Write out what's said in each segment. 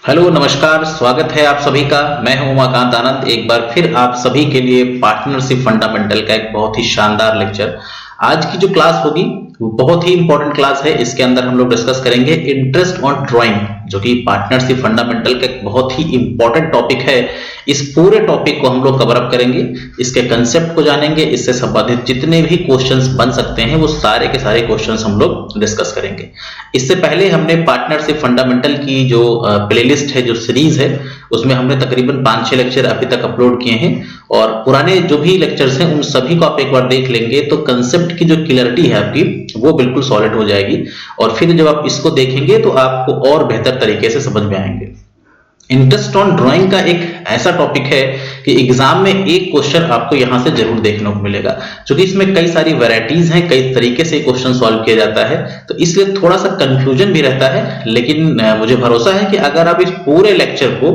Hello नमस्कार, स्वागत है आप सभी का। मैं हूं उमाकांत आनंद। एक बार फिर आप सभी के लिए पार्टनरशिप फंडामेंटल का एक बहुत ही शानदार लेक्चर। आज की जो क्लास होगी वो बहुत ही इंपॉर्टेंट क्लास है। इसके अंदर हम लोग डिस्कस करेंगे इंटरेस्ट ऑन ड्राइंग, जो कि पार्टनरशिप फंडामेंटल का एक बहुत ही इंपॉर्टेंट टॉपिक है। इस पूरे टॉपिक को हम लोग कवर अप करेंगे, इसके कंसेप्ट को जानेंगे, इससे संबंधित जितने भी क्वेश्चंस बन सकते हैं वो सारे के सारे क्वेश्चंस हम लोग डिस्कस करेंगे। इससे पहले हमने पार्टनरशिप फंडामेंटल की जो प्लेलिस्ट है, जो सीरीज है, उसमें हमने तकरीबन 5-6 लेक्चर अभी तक अपलोड किए हैं और पुराने जो भी लेक्चर्स हैं उन सभी को आप एक बार देख लेंगे तो कंसेप्ट की जो क्लैरिटी है आपकी वो बिल्कुल सॉलिड हो जाएगी और फिर जब आप इसको देखेंगे तो आपको और बेहतर तरीके से समझ में आएंगे। इंटरेस्ट ऑन ड्राइंग का एक ऐसा टॉपिक है कि एग्जाम में एक क्वेश्चन आपको यहां से जरूर देखने को मिलेगा, क्योंकि इसमें कई सारी वैरायटीज हैं, कई तरीके से क्वेश्चन सॉल्व किया जाता है, तो इसलिए थोड़ा सा कंफ्यूजन भी रहता है। लेकिन मुझे भरोसा है कि अगर आप इस पूरे लेक्चर को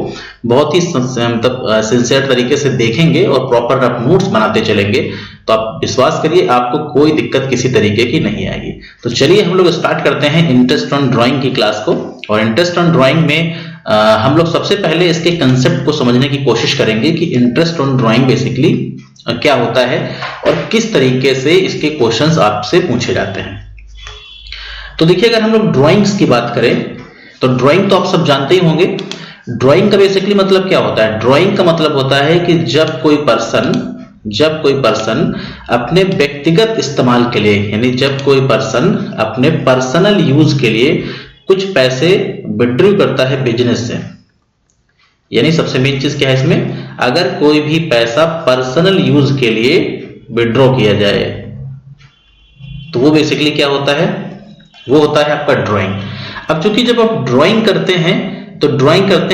बहुत ही मतलब सिंसियर तरीके से देखेंगे और प्रॉपर आप नोट्स बनाते चलेंगे तो आप विश्वास करिए आपको कोई दिक्कत किसी तरीके की नहीं आएगी। तो चलिए हम लोग स्टार्ट करते हैं इंटरेस्ट ऑन ड्राइंग की क्लास को। और इंटरेस्ट ऑन ड्राइंग में हम लोग सबसे पहले इसके कंसेप्ट को समझने की कोशिश करेंगे कि इंटरेस्ट ऑन ड्राइंग बेसिकली क्या होता है और किस तरीके से इसके क्वेश्चंस आपसे पूछे जाते हैं। तो देखिए, अगर हम लोग ड्राइंग्स की बात करें तो ड्राइंग तो आप सब जानते ही होंगे। ड्राइंग का बेसिकली मतलब क्या होता है? ड्राइंग का मतलब होता है कि जब कोई पर्सन अपने व्यक्तिगत इस्तेमाल के लिए, यानी जब कोई पर्सन अपने पर्सनल यूज के लिए कुछ पैसे विड्रॉ करता है बिजनेस से, यानी सबसे मेन चीज क्या है इसमें, अगर कोई भी पैसा पर्सनल यूज के लिए विड्रॉ किया जाए तो वो बेसिकली क्या होता है? वो होता है आपका ड्राइंग। अब चूंकि जब आप ड्राइंग करते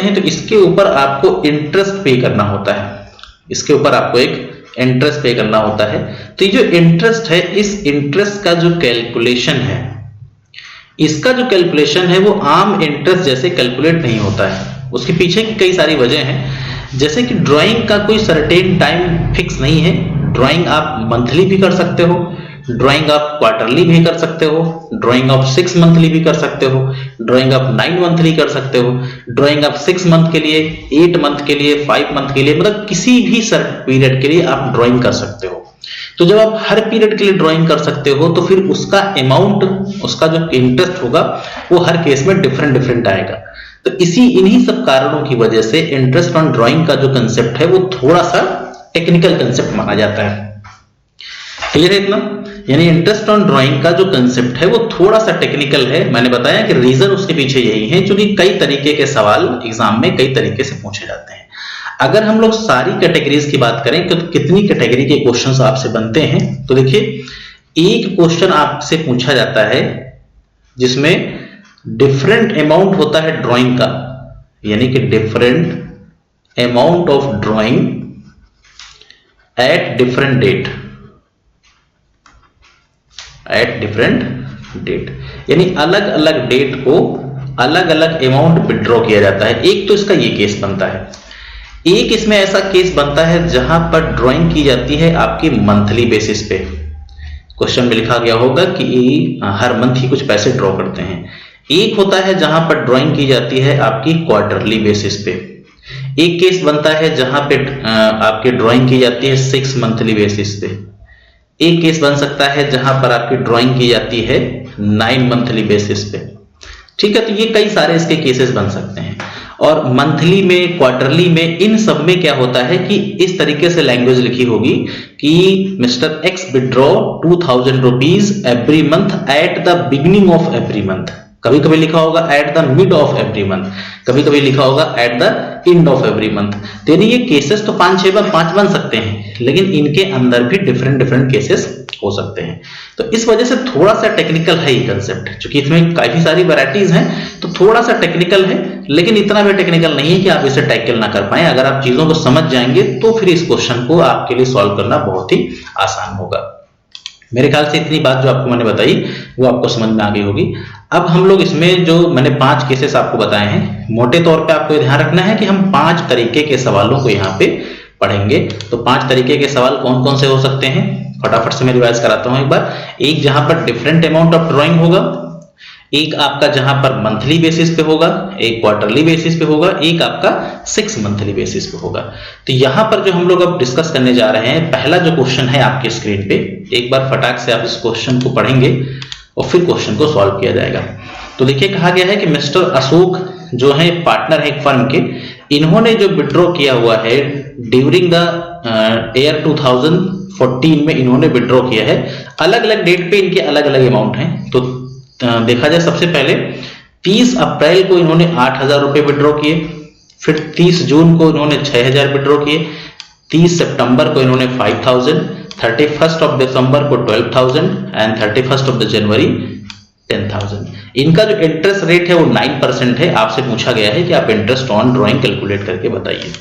हैं तो इसके ऊपर आपको इंटरेस्ट पे करना होता है, इसके ऊपर आपको एक इंटरेस्ट पे करना होता है। तो ये जो इंटरेस्ट है, इस इंटरेस्ट का जो कैलकुलेशन है, इसका जो कैलकुलेशन है वो आम इंटरेस्ट जैसे कैलकुलेट नहीं होता है। उसके पीछे की कई सारी वजह हैं, जैसे कि ड्राइंग का कोई सर्टेन टाइम फिक्स नहीं है। ड्राइंग आप मंथली भी कर सकते हो, ड्राइंग आप क्वार्टरली भी कर सकते हो, ड्राइंग आप 6 मंथली भी कर सकते हो, ड्राइंग आप 9 मंथली कर सकते हो, ड्राइंग आप 6 मंथ के लिए, 8 मंथ के लिए, 5 मंथ के लिए, मतलब किसी भी पीरियड के लिए आप ड्राइंग कर सकते हो। तो जब आप हर पीरियड के लिए ड्राइंग कर सकते हो तो फिर उसका अमाउंट, उसका जो इंटरेस्ट होगा वो हर केस में डिफरेंट आएगा। तो इन्हीं सब कारणों की वजह से इंटरेस्ट ऑन ड्राइंग का जो कंसेप्ट है वो थोड़ा सा टेक्निकल कंसेप्ट माना जाता है। क्लियर है इतना? यानी इंटरेस्ट ऑन ड्राइंग का जो कंसेप्ट है वो थोड़ा सा टेक्निकल है। मैंने बताया कि रीजन उसके पीछे यही है क्योंकि कई तरीके के सवाल एग्जाम में कई तरीके से पूछे जाते हैं। अगर हम लोग सारी कैटेगरीज की बात करें तो कितनी कैटेगरी के क्वेश्चंस आपसे बनते हैं, तो देखिए, एक क्वेश्चन आपसे पूछा जाता है जिसमें डिफरेंट अमाउंट होता है ड्राइंग का, यानी कि different amount of drawing at different date, यानी अलग अलग डेट को अलग अलग अमाउंट विड्रॉ किया जाता है। एक तो इसका ये केस बनता है, एक इसमें ऐसा केस बनता है जहां पर ड्राइंग की जाती है आपकी मंथली बेसिस पे। क्वेश्चन में लिखा गया होगा कि हर मंथ ही कुछ पैसे ड्रॉ करते हैं। एक होता है जहां पर ड्राइंग की जाती है आपकी क्वार्टरली बेसिस पे। एक केस बनता है जहां पे आपकी ड्राइंग की जाती है 6 मंथली बेसिस पे। एक केस बन सकता है जहां पर आपकी ड्राइंग की जाती है 9 मंथली बेसिस पे। ठीक है, तो ये कई सारे इसके केसेस बन सकते हैं। और मंथली में, क्वार्टरली में, इन सब में क्या होता है कि इस तरीके से लैंग्वेज लिखी होगी कि mister x withdraw 2000 rupees every month at the beginning of every month. कभी कभी लिखा होगा at the mid of every month, कभी कभी लिखा होगा at the end of every month. तो ये केसेस तो 5 बन सकते हैं, लेकिन इनके अंदर भी डिफरेंट केसेस हो सकते हैं। तो इस वजह से थोड़ा सा टेक्निकल है ये कंसेप्ट, क्योंकि इसमें काफी सारी वैरायटीज हैं तो थोड़ा सा टेक्निकल है, लेकिन इतना भी टेक्निकल नहीं है कि आप इसे टैकल ना कर पाए। अगर आप चीजों को समझ जाएंगे तो फिर इस क्वेश्चन को आपके लिए सॉल्व करना बहुत ही आसान होगा। मेरे ख्याल से इतनी बात जो आपको मैंने बताई वो आपको समझ में आ गई होगी। अब हम लोग इसमें जो मैंने 5 केसेस आपको बताए हैं, मोटे तौर पे आपको ध्यान रखना है कि हम 5 तरीके के सवालों को यहाँ पे पढ़ेंगे। तो 5 तरीके के सवाल कौन कौन से हो सकते हैं, फटाफट से मैं रिवाइज कराता हूं एक बार। एक जहां पर डिफरेंट अमाउंट ऑफ ड्राइंग होगा, एक आपका जहां पर मंथली बेसिस पे होगा, एक क्वार्टरली बेसिस पे होगा, एक आपका 6 मंथली बेसिस पे होगा। तो यहां पर जो हम लोग अब डिस्कस करने जा रहे हैं, पहला जो क्वेश्चन है आपके स्क्रीन पे, एक बार फटाक से आप इस क्वेश्चन को पढ़ेंगे और फिर क्वेश्चन को सॉल्व किया जाएगा। तो देखिए कहा गया है कि मिस्टर अशोक जो है पार्टनर है एक फर्म के, इन्होंने जो विड्रॉ किया हुआ है ड्यूरिंग द ईयर 2014 में इन्होंने विड्रॉ किया है, अलग अलग डेट पे इनके अलग अलग अमाउंट हैं। तो देखा जाए सबसे पहले 30 अप्रैल को इन्होंने 8,000 रुपए विड्रॉ किए, फिर 30 जून को इन्होंने 6,000 विड्रॉ किए, 30 सितंबर को इन्होंने 5,000, 31 ऑफ दिसंबर को 12,000 एंड 31 ऑफ द जनवरी 10,000। इनका जो इंटरेस्ट रेट है वो 9% है। आपसे पूछा गया है कि आप इंटरेस्ट ऑन ड्राइंग कैलकुलेट करके बताइए।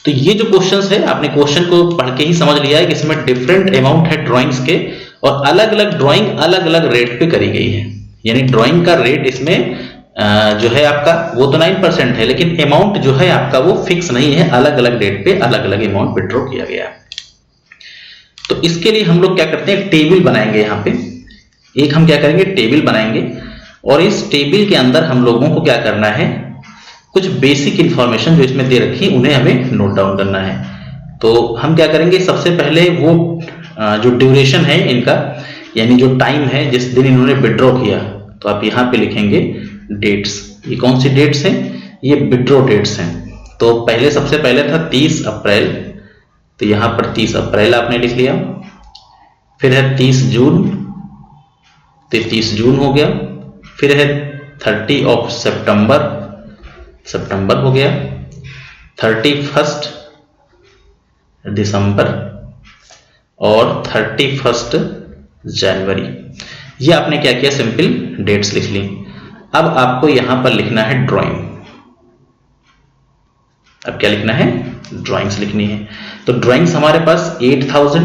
तो ये जो क्वेश्चंस है आपने क्वेश्चन को पढ़ के ही समझ लिया है कि इसमें डिफरेंट अमाउंट है ड्राइंग्स के और अलग अलग ड्राइंग अलग अलग रेट पे करी गई है। यानी ड्राइंग का रेट इसमें जो है आपका वो तो 9% है, लेकिन अमाउंट जो है आपका वो फिक्स नहीं है, अलग अलग डेट पे अलग अलग अमाउंट विड्रॉ किया गया। तो इसके लिए हम लोग क्या करते हैं, टेबल बनाएंगे। यहाँ पे एक हम क्या करेंगे, टेबल बनाएंगे और इस टेबल के अंदर हम लोगों को क्या करना है, कुछ बेसिक इंफॉर्मेशन जो इसमें दे रखी है उन्हें हमें नोट डाउन करना है। तो हम क्या करेंगे, सबसे पहले वो जो ड्यूरेशन है इनका, यानी जो टाइम है जिस दिन इन्होंने विड्रॉ किया, तो आप यहाँ पे लिखेंगे डेट्स। ये कौन सी डेट्स हैं, ये विड्रॉ डेट्स हैं। तो पहले सबसे पहले था 30 अप्रैल, तो यहाँ पर 30 अप्रैल आपने लिख लिया। फिर है 30 जून, तो 30 जून हो गया। फिर है 30 ऑफ सितंबर, सितंबर हो गया। 31 दिसंबर और 31 जनवरी। ये आपने क्या किया, सिंपल डेट्स लिख ली। अब आपको यहां पर लिखना है ड्राइंग। अब क्या लिखना है, ड्राइंग्स लिखनी है। तो ड्राइंग्स हमारे पास 8,000,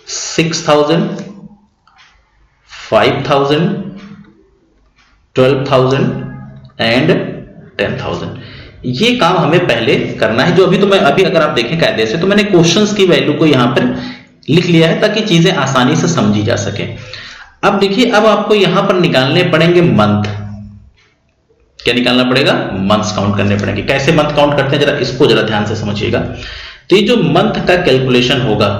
6,000, 5,000, 12,000 एंड 10,000। ये काम हमें पहले करना है। जो अभी तो मैं अभी अगर आप देखें कायदे से, तो मैंने क्वेश्चंस की वैल्यू को यहां पर लिख लिया है ताकि चीजें आसानी से समझी जा सके। अब देखिए, अब आपको यहां पर निकालने पड़ेंगे मंथ। क्या निकालना पड़ेगा, मंथ्स काउंट करने पड़ेंगे। कैसे मंथ काउंट करते हैं, जरा इसको जरा ध्यान से समझिएगा। तो ये जो मंथ का कैलकुलेशन होगा,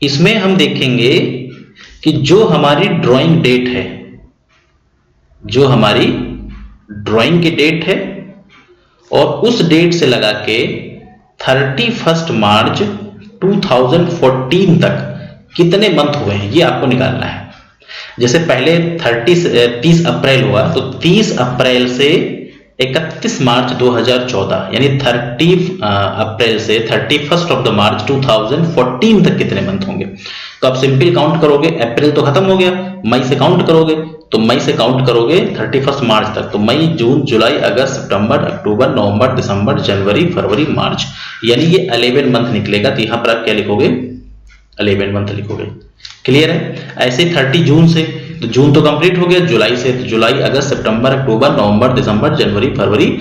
इसमें हम देखेंगे कि जो हमारी ड्राइंग डेट है, जो हमारी ड्राइंग की डेट है, और उस डेट से लगा के 31 मार्च 2014 तक कितने मंथ हुए हैं, ये आपको निकालना है। जैसे पहले 30 अप्रैल हुआ, तो 30 अप्रैल से 31 मार्च 2014, यानी 30 अप्रैल से 31 ऑफ द मार्च 2014 तक कितने मंथ होंगे। तो आप सिंपल काउंट करोगे, अप्रैल तो खत्म हो गया, मई से काउंट करोगे, तो मई से काउंट करोगे 31 मार्च तक, तो मई, जून, जुलाई, अगस्त, सितंबर, अक्टूबर, नवंबर, दिसंबर, जनवरी, फरवरी, मार्च, यानी ये 11 मंथ निकलेगा। तो यहां पर आप क्या लिखोगे, 11 मंथ लिखोगे। क्लियर है। ऐसे 30 जून से, तो जून तो कंप्लीट हो गया। जुलाई से, तो जुलाई, अगस्त, सितंबर, अक्टूबर, नवंबर, दिसंबर, जनवरी, फरवरी,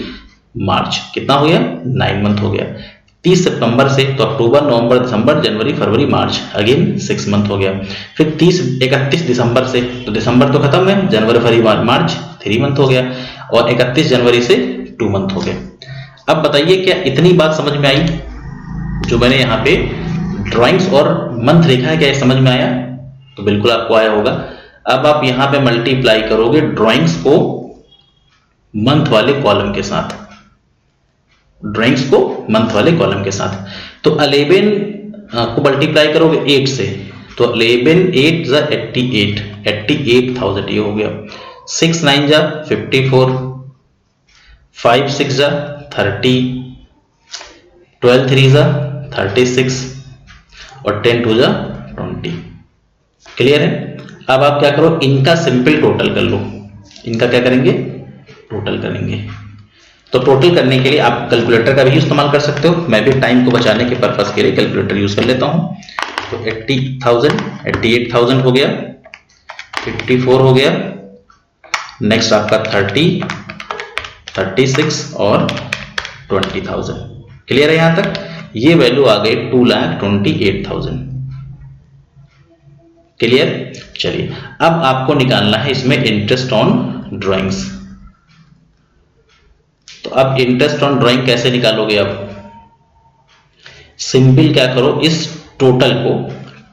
मार्च, कितना हो गया, 9 मंथ हो गया। 30 सितंबर से, तो अक्टूबर, नवंबर, दिसंबर, जनवरी, फरवरी, मार्च, अगेन 6 मंथ हो गया। फिर 31 दिसंबर से, तो दिसंबर तो खत्म है, जनवरी, फरवरी, मार्च 3 मंथ हो गया, और 31 जनवरी से 2 मंथ हो गए। अब बताइए क्या इतनी बात समझ में आई, जो मैंने यहाँ पे ड्राइंग्स और मंथ लिखा है, क्या ये समझ में आया? तो बिल्कुल आपको आया होगा। अब आप यहां पे मल्टीप्लाई करोगे ड्राइंग्स को मंथ वाले कॉलम के साथ, ड्राइंग्स को मंथ वाले कॉलम के साथ। तो 11 को मल्टीप्लाई करोगे 8 से, तो 11 8 जा 88, 88,000 ये हो गया। 6 9 जा 54, 5 6 जा 30, 12 3 जा 36 और 10 2 जा 20। क्लियर है। अब आप क्या करो, इनका सिंपल टोटल कर लो। इनका क्या करेंगे, टोटल करेंगे। तो टोटल करने के लिए आप कैलकुलेटर का भी इस्तेमाल कर सकते हो। मैं भी टाइम को बचाने के पर्पस के लिए कैलकुलेटर यूज कर लेता हूं। तो 80,000, 88,000 हो गया, 54 हो गया, नेक्स्ट आपका 30, 36 और 20,000। क्लियर है यहां तक। ये वैल्यू आ गई 2,28,000। क्लियर? चलिए अब आपको निकालना है इसमें इंटरेस्ट ऑन ड्राइंग्स। तो अब इंटरेस्ट ऑन ड्राइंग कैसे निकालोगे? आप सिंपल क्या करो, इस टोटल को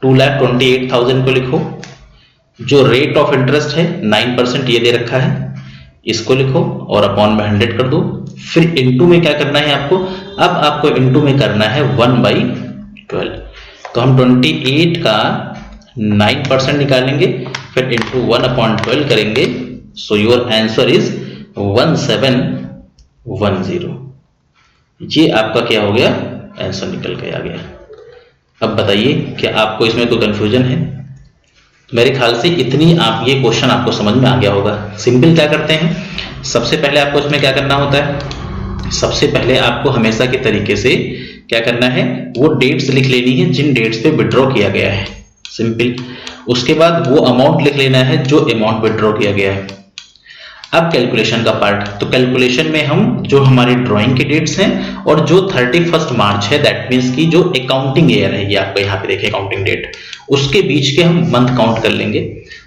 2,28,000 को लिखो, जो रेट ऑफ इंटरेस्ट है 9% ये दे रखा है, इसको लिखो और अपॉन में 100 कर दो। फिर इनटू में क्या करना है आपको? अब आपको इनटू में करना है 1/12। तो हम 28 का 9% निकालेंगे, फिर इनटू 1/12 करेंगे। So your answer is 1710। ये आपका क्या हो गया? आंसर निकल के आ गया। अब बताइए क्या आपको इसमें कोई कंफ्यूजन है? मेरे ख्याल से इतनी आप ये क्वेश्चन आपको समझ में आ गया होगा। सिंपल क्या करते हैं, सबसे पहले आपको इसमें क्या करना होता है? सबसे पहले आपको हमेशा के तरीके से क्या करना है, वो डेट्स लिख लेनी है जिन डेट्स पे विड्रॉ किया गया है, सिंपल। उसके बाद वो अमाउंट लिख लेना है जो अमाउंट विड्रॉ किया गया है। अब कैलकुलेशन का पार्ट, तो कैलकुलेशन में हम जो हमारी ड्राइंग के डेट्स हैं और जो 31 मार्च है, दैट मीन्स की जो अकाउंटिंग ईयर है, ये आपको यहाँ पे देखिए अकाउंटिंग डेट, उसके बीच के हम मंथ काउंट कर लेंगे।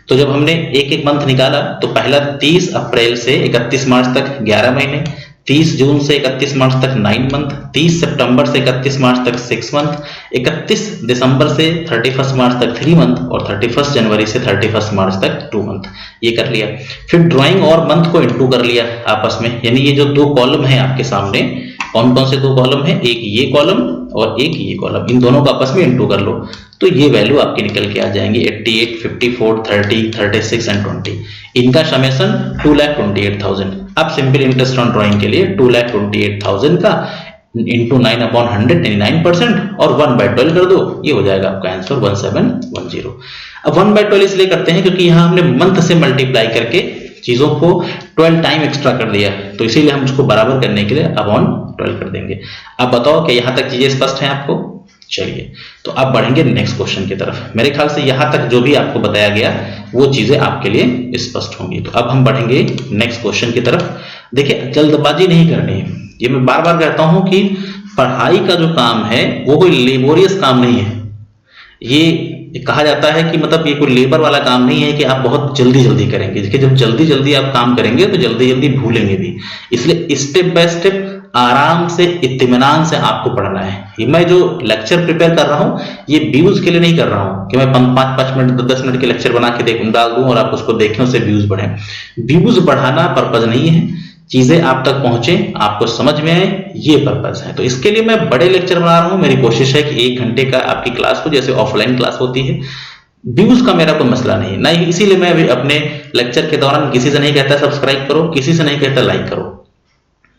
तो जब हमने एक एक मंथ निकाला तो पहला 30 अप्रैल से 31 मार्च तक 11 महीने, 30 जून से 31 मार्च तक 9 मंथ, 30 सितंबर से 31 मार्च तक 6 मंथ, 31 दिसंबर से 31 मार्च तक 3 मंथ और 31 जनवरी से 31 मार्च तक 2 मंथ। ये कर लिया। फिर ड्राइंग और मंथ को इंटू कर लिया आपस में, यानी ये जो दो कॉलम है आपके सामने, कौन कौन से दो कॉलम है? एक ये कॉलम और एक ये कॉलम, इन दोनों को आपस में इंटू कर लो तो ये वैल्यू आपकी निकल के आ जाएंगी 88, 54, 30, 36 एंड 20। इनका समेशन 2,28,000। अब सिंपल इंटरेस्ट ऑन ड्राइंग के लिए 2,28,000 का इंटू 9/100 यानी 9% और 1/12 कर दो, ये हो जाएगा आपका आंसर 1710। अब 1/12 इसलिए करते हैं क्योंकि यहाँ हमने मंथ से मल्टीप्लाई करके चीजों को 12 टाइम एक्स्ट्रा कर दिया, तो इसीलिए हम उसको बराबर करने के लिए अपॉन 12 कर देंगे। अब बताओ कि यहां तक चीजें स्पष्ट हैं आपको? चलिए तो अब बढ़ेंगे नेक्स्ट क्वेश्चन की तरफ। मेरे ख्याल से यहां तक जो भी आपको बताया गया वो चीजें आपके लिए स्पष्ट होंगी। तो अब हम बढ़ेंगे नेक्स्ट क्वेश्चन की तरफ। देखिए जल्दबाजी नहीं करनी है, ये मैं बार बार कहता हूं कि पढ़ाई का जो काम है वो कोई लेबोरियस काम नहीं है। ये कहा जाता है कि मतलब ये कोई लेबर वाला काम नहीं है कि आप बहुत जल्दी जल्दी करेंगे। देखिए जब जल्दी जल्दी आप काम करेंगे तो जल्दी जल्दी भूलेंगे भी, इसलिए स्टेप बाय स्टेप आराम से इत्मीनान से आपको पढ़ना है। ये मैं जो लेक्चर प्रिपेयर कर रहा हूं ये व्यूज के लिए नहीं कर रहा हूं कि मैं 5-5 मिनट 10 मिनट के लेक्चर बना के डाल दूं और आप उसको देखें, उससे व्यूज बढ़े। व्यूज बढ़ाना पर्पज नहीं है, चीजें आप तक पहुंचे, आपको समझ में आए, ये पर्पज है। तो इसके लिए मैं बड़े लेक्चर बना रहा हूं। मेरी कोशिश है कि 1 घंटे का आपकी क्लास हो, जैसे ऑफलाइन क्लास होती है। व्यूज का मेरा कोई मसला नहीं, नहीं इसीलिए मैं अपने लेक्चर के दौरान किसी से नहीं कहता सब्सक्राइब करो, किसी से नहीं कहता लाइक करो।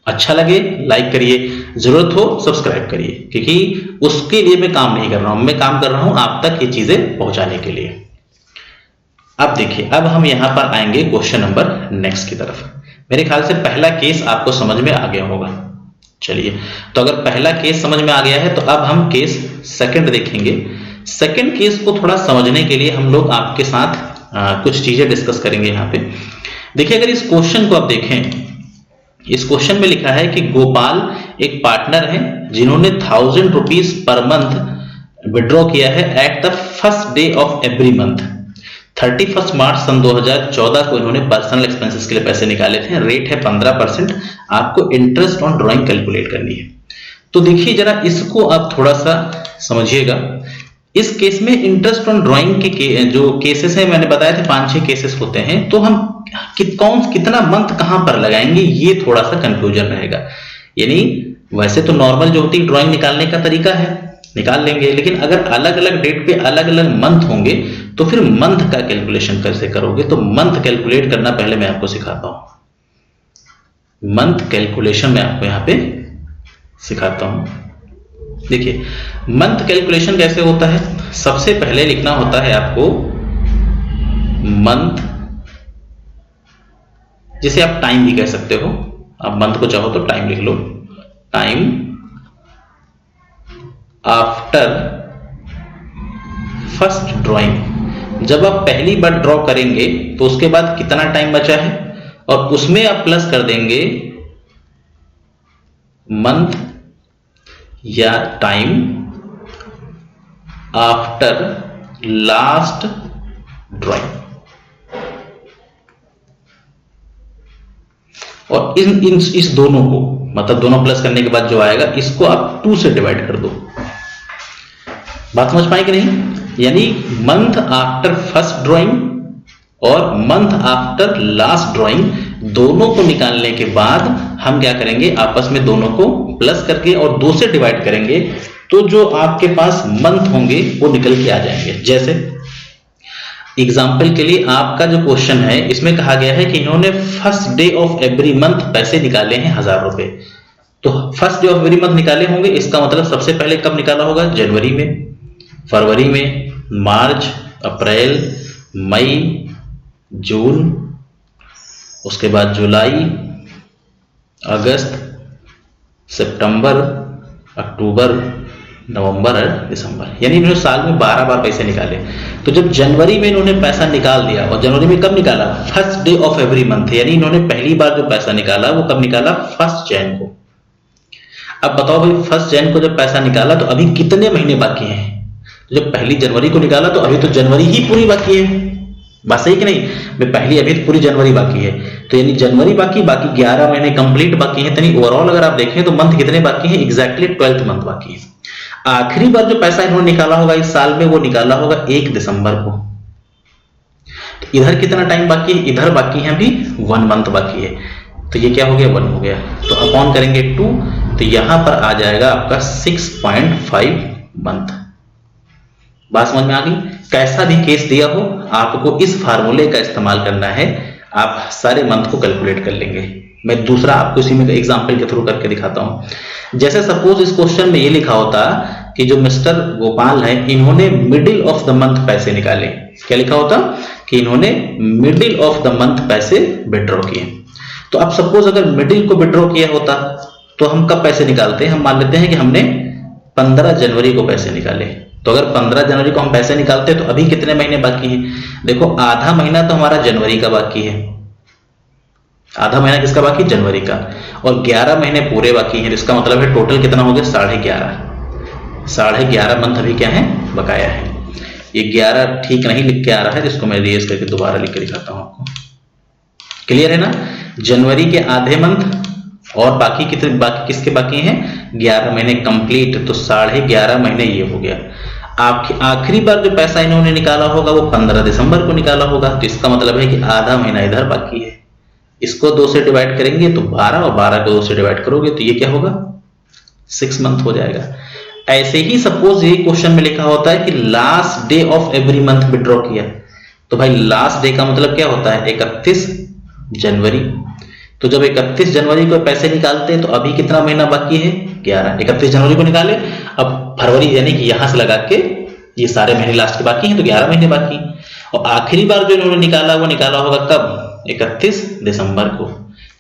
अच्छा लगे लाइक करिए, जरूरत हो सब्सक्राइब करिए, क्योंकि उसके लिए मैं काम नहीं कर रहा हूं, मैं काम कर रहा हूं आप तक ये चीजें पहुंचाने के लिए। अब देखिए अब हम यहां पर आएंगे क्वेश्चन नंबर नेक्स्ट की तरफ। मेरे ख्याल से पहला केस आपको समझ में आ गया होगा। चलिए तो अगर पहला केस समझ में आ गया है तो अब हम केस सेकंड देखेंगे। सेकंड केस को थोड़ा समझने के लिए हम लोग आपके साथ कुछ चीजें डिस्कस करेंगे। यहाँ पे देखिए अगर इस क्वेश्चन को आप देखें, इस क्वेश्चन में लिखा है कि गोपाल एक पार्टनर है जिन्होंने 1000 रुपीज पर मंथ विड्रॉ किया है at the first day of every month. 31 मार्च सन 2014 को इन्होंने पर्सनल एक्सपेंसेस के लिए पैसे निकाले थे। रेट है 15%। आपको इंटरेस्ट ऑन ड्राइंग कैलकुलेट करनी है। तो देखिए जरा इसको आप थोड़ा सा समझिएगा। इस केस में इंटरेस्ट ऑन ड्राइंग के जो केसेस हैं मैंने बताया थे 5-6 केसेस होते हैं, तो हम कितना मंथ कहां पर लगाएंगे ये थोड़ा सा कंफ्यूजन रहेगा। यानी वैसे तो नॉर्मल जो होती है ड्राइंग निकालने का तरीका है निकाल लेंगे, लेकिन अगर अलग अलग डेट पे अलग अलग मंथ होंगे तो फिर मंथ का कैलकुलेशन कैसे करोगे? तो मंथ कैलकुलेट करना पहले मैं आपको सिखाता हूं। मंथ कैलकुलेशन मैं आपको यहां पे सिखाता हूं। देखिए मंथ कैलकुलेशन कैसे होता है। सबसे पहले लिखना होता है आपको मंथ, जिसे आप टाइम भी कह सकते हो। आप मंथ को चाहो तो टाइम लिख लो, टाइम आफ्टर फर्स्ट ड्राइंग। जब आप पहली बार ड्रॉ करेंगे तो उसके बाद कितना टाइम बचा है और उसमें आप प्लस कर देंगे मंथ या टाइम आफ्टर लास्ट ड्राइंग। और इस दोनों को, मतलब दोनों प्लस करने के बाद जो आएगा इसको आप 2 से डिवाइड कर दो। बात समझ पाए कि नहीं? यानी मंथ आफ्टर फर्स्ट ड्राइंग और मंथ आफ्टर लास्ट ड्राइंग दोनों को निकालने के बाद हम क्या करेंगे, आपस में दोनों को प्लस करके और 2 से डिवाइड करेंगे, तो जो आपके पास मंथ होंगे वो निकल के आ जाएंगे। जैसे एग्जाम्पल के लिए आपका जो क्वेश्चन है इसमें कहा गया है कि इन्होंने first day of every month पैसे निकाले हैं 1000 रुपए। तो first day of every month निकाले होंगे, इसका मतलब सबसे पहले कब निकाला होगा? जनवरी में, फरवरी में, मार्च, अप्रैल, मई, जून, उसके बाद जुलाई, अगस्त, सितंबर, अक्टूबर, नवंबर और दिसंबर, यानी इन्होंने साल में 12 बार पैसे निकाले। तो जब जनवरी में इन्होंने पैसा निकाल दिया, और जनवरी में कब निकाला? First day of every month, यानी इन्होंने पहली बार जो पैसा निकाला वो कब निकाला? फर्स्ट जैन को। अब बताओ भाई, फर्स्ट जैन को जब पैसा निकाला तो अभी कितने महीने बाकी हैं? जब पहली जनवरी को निकाला तो अभी तो जनवरी ही पूरी बाकी है। बात सही कि नहीं? मैं पहली अभी तो पूरी जनवरी बाकी है, तो यानी जनवरी बाकी 11 महीने कंप्लीट बाकी है। यानी ओवरऑल अगर आप देखें तो मंथ कितने बाकी हैं? एग्जैक्टली 12th मंथ बाकी है। आखिरी बार जो पैसा इन्होंने निकाला होगा इस साल में वो निकाला होगा 1 दिसंबर को। तो इधर कितना टाइम बाकी है? इधर बाकी है अभी 1 मंथ बाकी है। तो ये क्या हो गया? 1 हो गया। तो अपॉन करेंगे 2, तो यहां पर आ जाएगा आपका 6.5 मंथ। बात समझ में आ गई? कैसा भी केस दिया हो आपको इस फार्मूले का इस्तेमाल करना है, आप सारे मंथ को कैलकुलेट कर लेंगे। मैं दूसरा आपको इसी में एग्जांपल के थ्रू करके दिखाता हूं। जैसे सपोज इस क्वेश्चन में ये लिखा होता कि जो मिस्टर गोपाल है इन्होंने मिडिल ऑफ द मंथ पैसे निकाले। क्या लिखा होता? कि इन्होंने मिडिल ऑफ द मंथ पैसे विड्रॉ किए। तो अब सपोज अगर मिडिल को विड्रॉ किया होता तो हम कब पैसे निकालते हैं? हम मान लेते हैं कि हमने 15 जनवरी को पैसे निकाले। तो अगर 15 जनवरी को हम पैसे निकालते हैं तो अभी कितने महीने बाकी हैं? देखो, आधा महीना तो हमारा जनवरी का बाकी है। आधा महीना किसका बाकी? जनवरी का। और 11 महीने पूरे बाकी हैं, इसका मतलब है टोटल कितना हो गया? 11.5। 11.5 मंथ अभी क्या है? बकाया है। ये 11 ठीक नहीं लिख के आ रहा है, जिसको मैं रेज करके दोबारा लिख के दिखाता हूं आपको। क्लियर है ना? जनवरी के आधे मंथ और बाकी कितने, बाकी किसके बाकी हैं? 11 महीने कंप्लीट। तो 11.5 महीने ये हो गया। आखिरी बार जो पैसा इन्होंने निकाला होगा वो 15 दिसंबर को निकाला होगा। तो इसका मतलब है कि आधा महीना इधर बाकी है। इसको 2 से डिवाइड करेंगे तो 12, और 12 को 2 से डिवाइड करोगे तो ये क्या होगा? 6 मंथ हो जाएगा। ऐसे ही सपोज ये क्वेश्चन में लिखा होता है कि last day of every month withdraw किया, तो भाई लास्ट डे का मतलब क्या होता है? 31 जनवरी। तो जब 31 जनवरी को पैसे निकालते हैं तो अभी कितना महीना बाकी है? 11। 31 जनवरी को निकाले, अब फरवरी यानी कि यहां से लगा के ये सारे महीने लास्ट के बाकी हैं, तो 11 महीने बाकी। और आखिरी बार जो इन्होंने निकाला वो निकाला होगा कब? 31 दिसंबर को।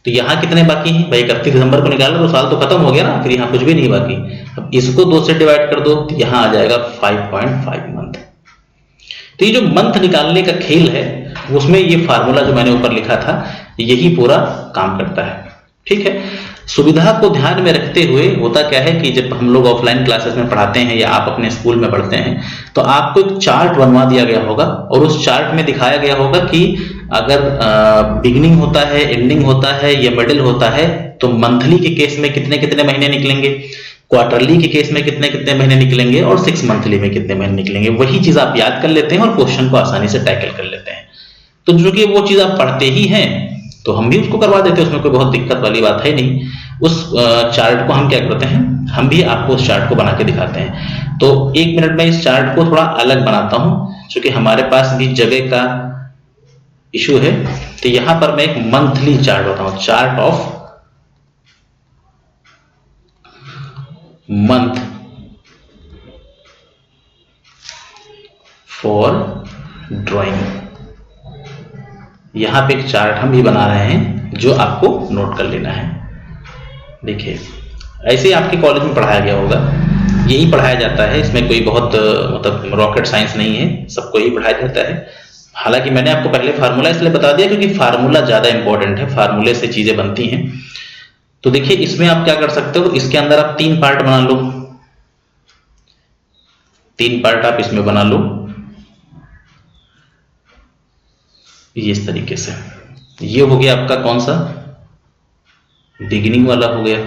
तो यहाँ कितने बाकी हैं? भाई 31 दिसंबर को निकाला तो साल तो खत्म हो गया ना, फिर यहाँ कुछ भी नहीं बाकी। अब इसको 2 से डिवाइड कर दो तो यहाँ आ जाएगा 5.5 मंथ। तो ये जो मंथ निकालने का खेल है उसमें ये फार्मूला जो मैंने ऊपर लिखा था यही पूरा काम करता है। ठीक है? सुविधा को ध्यान में रखते हुए होता क्या है कि जब हम लोग ऑफलाइन क्लासेस में पढ़ाते हैं या आप अपने स्कूल में पढ़ते हैं तो आपको एक चार्ट बनवा दिया गया होगा और उस चार्ट में दिखाया गया होगा कि अगर बिगिनिंग होता है, एंडिंग होता है या मिडिल होता है तो मंथली के केस में कितने कितने महीने निकलेंगे, क्वार्टरली के केस में कितने कितने महीने निकलेंगे और 6 मंथली में कितने महीने निकलेंगे। वही चीज आप याद कर लेते हैं और क्वेश्चन को आसानी से टैकल कर लेते हैं। तो जो कि वो चीज आप पढ़ते ही हैं तो हम भी उसको करवा देते हैं, उसमें कोई बहुत दिक्कत वाली बात है नहीं। उस चार्ट को हम क्या करते हैं, हम भी आपको उस चार्ट को बना के दिखाते हैं। तो 1 मिनट में इस चार्ट को थोड़ा अलग बनाता हूं क्योंकि हमारे पास भी जगह का इशू है। तो यहां पर मैं एक मंथली चार्ट बताऊं, chart of month for drawing. यहां पे एक चार्ट हम भी बना रहे हैं जो आपको नोट कर लेना है। देखिए, ऐसे ही आपके कॉलेज में पढ़ाया गया होगा, यही पढ़ाया जाता है। इसमें कोई बहुत मतलब रॉकेट साइंस नहीं है, सबको यही पढ़ाया जाता है। हालांकि मैंने आपको पहले फार्मूला इसलिए बता दिया क्योंकि फार्मूला ज्यादा इंपॉर्टेंट है, फार्मूले से चीजें बनती हैं। तो देखिए, इसमें आप क्या कर सकते हो, इसके अंदर आप 3 पार्ट बना लो, 3 पार्ट आप इसमें बना लो। ये इस तरीके से। ये हो गया आपका कौन सा, बिगिनिंग वाला हो गया।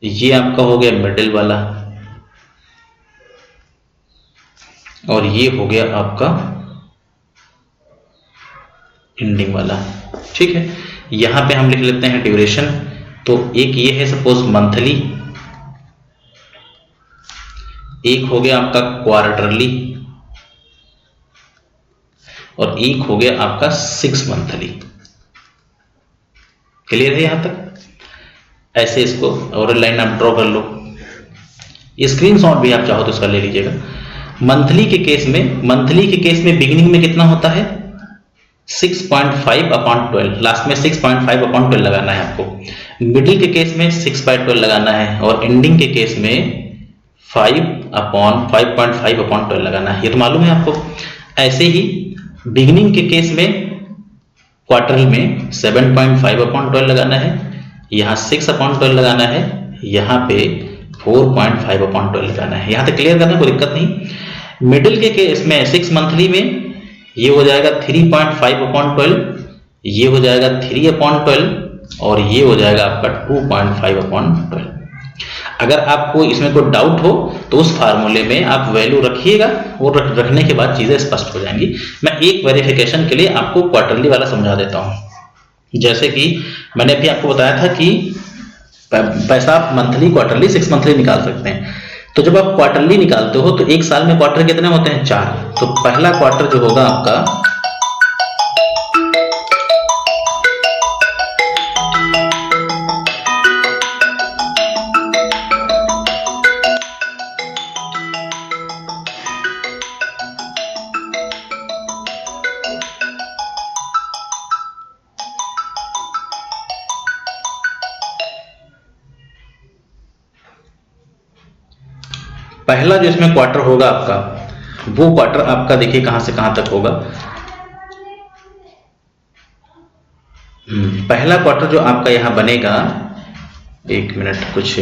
ये आपका हो गया मिडिल वाला, और ये हो गया आपका एंडिंग वाला। ठीक है, यहां पे हम लिख लेते हैं ड्यूरेशन। तो एक ये है सपोज मंथली, एक हो गया आपका क्वार्टरली, और एक हो गया आपका 6 मंथली। क्लियर है यहां तक? ऐसे इसको और लाइन आप ड्रॉ कर लो। स्क्रीनशॉट भी आप चाहो तो इसका ले लीजिएगा। मंथली के केस में बिगिनिंग में कितना होता है, 6.5/12। लास्ट में 6.5/12 लगाना है आपको। मिडिल के केस में 6/12 लगाना है, और एंडिंग के केस में 5/5.12 लगाना है। ये तो मालूम है आपको। ऐसे ही बिगिनिंग के केस में क्वार्टर में 7.5/12 लगाना है, यहाँ 6/12 लगाना है, यहाँ पे 4.5/12 लगाना है। यहाँ तक क्लियर करना, कोई दिक्कत नहीं। मिडिल के केस में 6 मंथली में ये हो जाएगा 3.5/12, ये हो जाएगा 3/12, और ये हो जाएगा आपका 2.5/12। अगर आपको इसमें कोई डाउट हो तो उस फार्मूले में आप वैल्यू रखिएगा, और रखने के बाद चीजें स्पष्ट हो जाएंगी। मैं एक वेरिफिकेशन के लिए आपको क्वार्टरली वाला समझा देता हूं। जैसे कि मैंने अभी आपको बताया था कि पैसा आप मंथली, क्वार्टरली, 6 मंथली निकाल सकते हैं। तो जब आप क्वार्टरली निकालते हो तो एक साल में क्वार्टर कितने होते हैं, 4। तो पहला क्वार्टर जो होगा आपका, पहला जो इसमें क्वार्टर होगा आपका, वो क्वार्टर आपका देखिए कहां से कहां तक होगा। पहला क्वार्टर जो आपका यहां बनेगा, एक मिनट, कुछ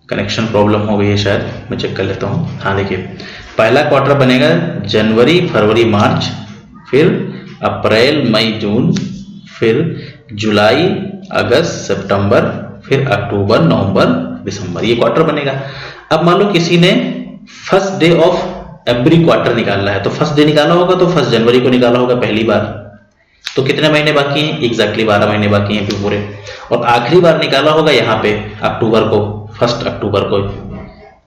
कनेक्शन प्रॉब्लम हो गई है शायद, मैं चेक कर लेता हूं। हाँ देखिए, पहला क्वार्टर बनेगा जनवरी, फरवरी, मार्च, फिर अप्रैल, मई, जून, फिर जुलाई, अगस्त, सितंबर, फिर अक्टूबर, नवंबर, दिसंबर। ये क्वार्टर बनेगा। अब मान लो किसी ने first day of every quarter निकालना है, तो फर्स्ट डे निकाला होगा तो 1 जनवरी को निकाला होगा पहली बार। तो कितने महीने बाकी हैं, एग्जैक्टली 12 महीने बाकी हैं पूरे। और आखिरी बार निकाला होगा यहाँ पे अक्टूबर को, 1 अक्टूबर को।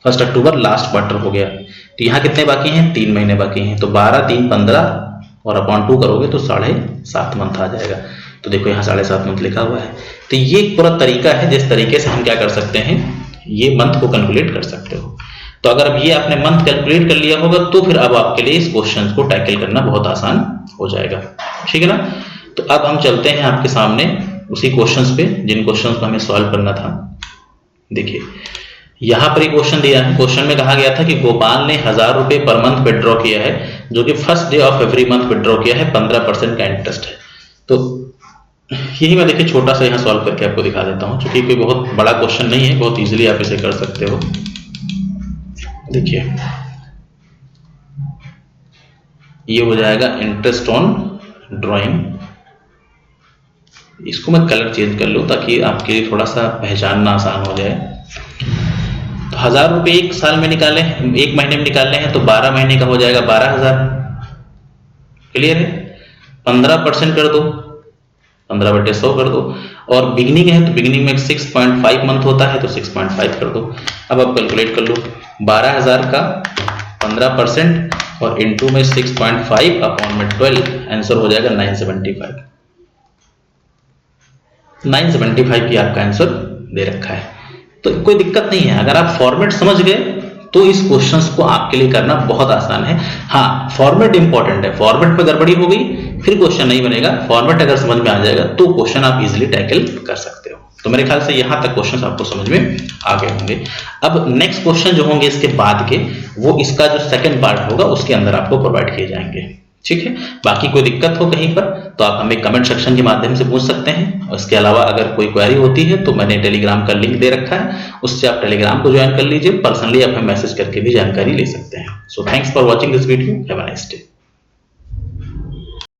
1 अक्टूबर लास्ट क्वार्टर हो गया। तो यहाँ कितने बाकी हैं, 3 महीने बाकी हैं। तो 12, 3, 15 और अपॉन 2 करोगे तो 7.5 मंथ आ जाएगा। तो देखो यहाँ 7.5 मंथ लिखा हुआ है। तो ये पूरा तरीका है जिस तरीके से हम क्या कर सकते हैं, ये मंथ को कैलकुलेट कर सकते हो। तो अगर अब ये आपने मंथ कैलकुलेट कर लिया होगा तो फिर अब आपके लिए इस क्वेश्चन को टैकल करना बहुत आसान हो जाएगा। ठीक है ना? तो अब हम चलते हैं आपके सामने उसी क्वेश्चंस पे जिन क्वेश्चंस को हमें सॉल्व करना था। देखिए यहां पर एक क्वेश्चन दिया है। क्वेश्चन में कहा गया था कि गोपाल ने 1000 रुपए पर मंथ विड्रॉ किया है, जो कि first day of every month withdraw किया है, 15% का इंटरेस्ट है। तो यही मैं देखिए छोटा सा यहाँ सॉल्व करके आपको दिखा देता हूँ, क्योंकि कोई बहुत बड़ा क्वेश्चन नहीं है, बहुत इजीली आप इसे कर सकते हो। देखिए ये हो जाएगा इंटरेस्ट ऑन ड्राइंग। इसको मैं कलर चेंज कर लूँ ताकि आपके लिए थोड़ा सा पहचानना आसान हो जाए। तो 1000 रुपये एक साल में निकाले, एक महीने में निकालने हैं, तो 12 महीने का हो जाएगा 12,000। क्लियर है? 15% कर दो, 15/100 कर दो। और बिगिनिंग है तो बिगिनिंग में 6.5 मंथ होता है तो 6.5 कर दो। अब आप कैलकुलेट कर लो, 12,000 का 15% और इनटू में 6.5 अपॉन में 12, आंसर हो जाएगा 975। 975 की आपका आंसर दे रखा है। तो कोई दिक्कत नहीं है, अगर आप फॉर्मेट समझ गए तो इस क्वेश्चंस को आपके लिए करना बहुत आसान है। हाँ, फॉर्मेट इंपॉर्टेंट है। फॉर्मेट में गड़बड़ी हो गई फिर क्वेश्चन नहीं बनेगा। फॉर्मेट अगर समझ में आ जाएगा तो क्वेश्चन आप इजीली टैकल कर सकते हो। तो मेरे ख्याल से यहां तक क्वेश्चन आपको समझ में आ गए होंगे। अब नेक्स्ट क्वेश्चन जो होंगे इसके बाद के, वो इसका जो सेकंड पार्ट होगा उसके अंदर आपको प्रोवाइड किए जाएंगे। ठीक है? बाकी कोई दिक्कत हो कहीं पर तो आप हमें कमेंट सेक्शन के माध्यम से पूछ सकते हैं। और इसके अलावा अगर कोई क्वेरी होती है तो मैंने टेलीग्राम का लिंक दे रखा है, उससे आप टेलीग्राम को ज्वाइन कर लीजिए। पर्सनली आप हमें मैसेज करके भी जानकारी ले सकते हैं। So thanks for watching this video. Have a nice day.